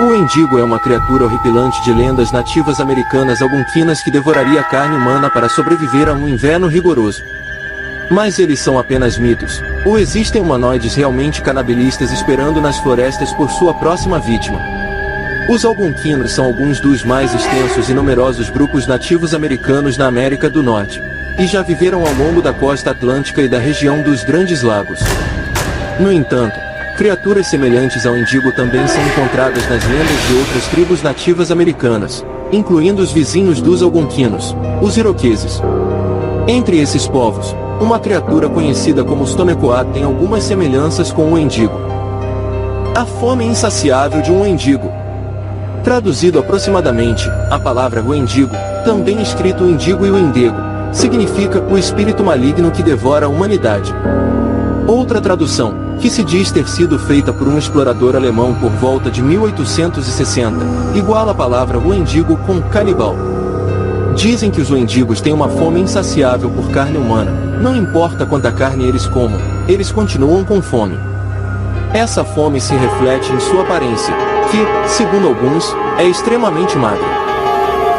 O Wendigo é uma criatura horripilante de lendas nativas americanas algonquinas que devoraria a carne humana para sobreviver a um inverno rigoroso. Mas eles são apenas mitos, ou existem humanoides realmente canibalistas esperando nas florestas por sua próxima vítima? Os algonquinos são alguns dos mais extensos e numerosos grupos nativos americanos na América do Norte, e já viveram ao longo da costa atlântica e da região dos Grandes Lagos. No entanto, criaturas semelhantes ao Wendigo também são encontradas nas lendas de outras tribos nativas americanas, incluindo os vizinhos dos algonquinos, os iroqueses. Entre esses povos, uma criatura conhecida como Stonecoat tem algumas semelhanças com o Wendigo. A fome insaciável de um Wendigo. Traduzido aproximadamente, a palavra Wendigo, também escrito Indigo e Wendigo, significa o espírito maligno que devora a humanidade. Outra tradução, que se diz ter sido feita por um explorador alemão por volta de 1860, iguala a palavra Wendigo com canibal. Dizem que os Wendigos têm uma fome insaciável por carne humana, não importa quanta carne eles comam, eles continuam com fome. Essa fome se reflete em sua aparência, que, segundo alguns, é extremamente magra.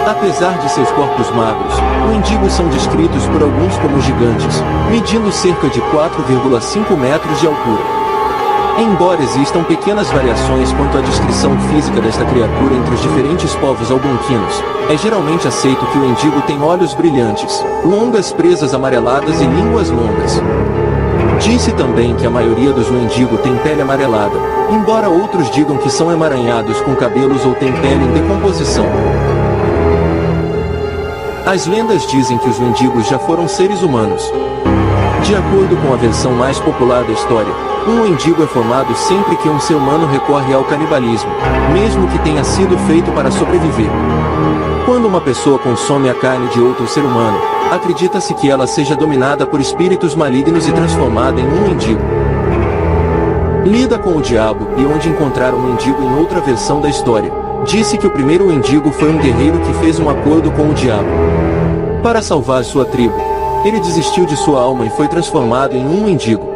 Apesar de seus corpos magros, Wendigos são descritos por alguns como gigantes, medindo cerca de 4,5 metros de altura. Embora existam pequenas variações quanto à descrição física desta criatura entre os diferentes povos algonquinos, é geralmente aceito que o Wendigo tem olhos brilhantes, longas presas amareladas e línguas longas. Disse também que a maioria dos Wendigo tem pele amarelada, embora outros digam que são emaranhados com cabelos ou têm pele em decomposição. As lendas dizem que os Wendigos já foram seres humanos. De acordo com a versão mais popular da história, um Wendigo é formado sempre que um ser humano recorre ao canibalismo, mesmo que tenha sido feito para sobreviver. Quando uma pessoa consome a carne de outro ser humano, acredita-se que ela seja dominada por espíritos malignos e transformada em um Wendigo. Lida com o diabo e onde encontrar um Wendigo em outra versão da história. Disse que o primeiro Wendigo foi um guerreiro que fez um acordo com o diabo. Para salvar sua tribo, ele desistiu de sua alma e foi transformado em um Wendigo.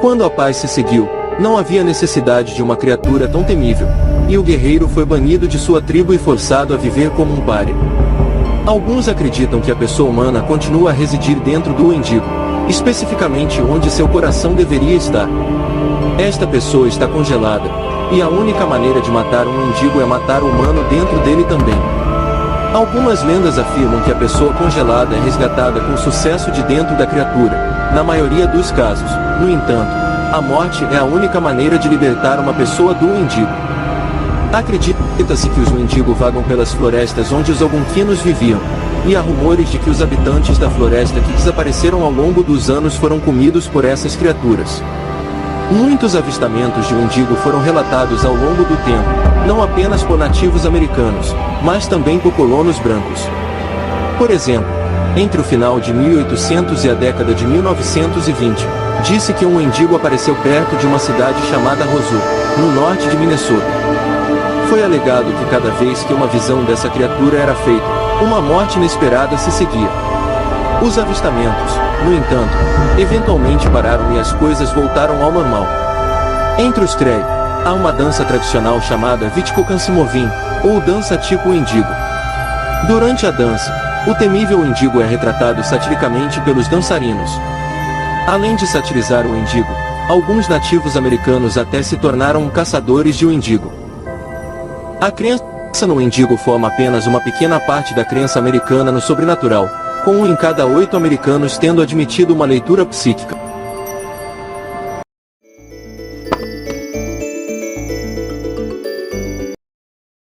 Quando a paz se seguiu, não havia necessidade de uma criatura tão temível, e o guerreiro foi banido de sua tribo e forçado a viver como um pária. Alguns acreditam que a pessoa humana continua a residir dentro do Wendigo, especificamente onde seu coração deveria estar. Esta pessoa está congelada, e a única maneira de matar um Wendigo é matar o humano dentro dele também. Algumas lendas afirmam que a pessoa congelada é resgatada com sucesso de dentro da criatura, na maioria dos casos. No entanto, a morte é a única maneira de libertar uma pessoa do Wendigo. Acredita-se que os Wendigo vagam pelas florestas onde os algonquinos viviam, e há rumores de que os habitantes da floresta que desapareceram ao longo dos anos foram comidos por essas criaturas. Muitos avistamentos de Wendigo foram relatados ao longo do tempo, não apenas por nativos americanos, mas também por colonos brancos. Por exemplo, entre o final de 1800 e a década de 1920, disse que um Wendigo apareceu perto de uma cidade chamada Roseau, no norte de Minnesota. Foi alegado que cada vez que uma visão dessa criatura era feita, uma morte inesperada se seguia. Os avistamentos, no entanto, eventualmente pararam e as coisas voltaram ao normal. Entre os Cree, há uma dança tradicional chamada Vitkokansimovin, ou dança tipo Wendigo. Durante a dança, o temível Wendigo é retratado satiricamente pelos dançarinos. Além de satirizar o Wendigo, alguns nativos americanos até se tornaram caçadores de Wendigo. A crença no Wendigo forma apenas uma pequena parte da crença americana no sobrenatural, com 1 em cada 8 americanos tendo admitido uma leitura psíquica.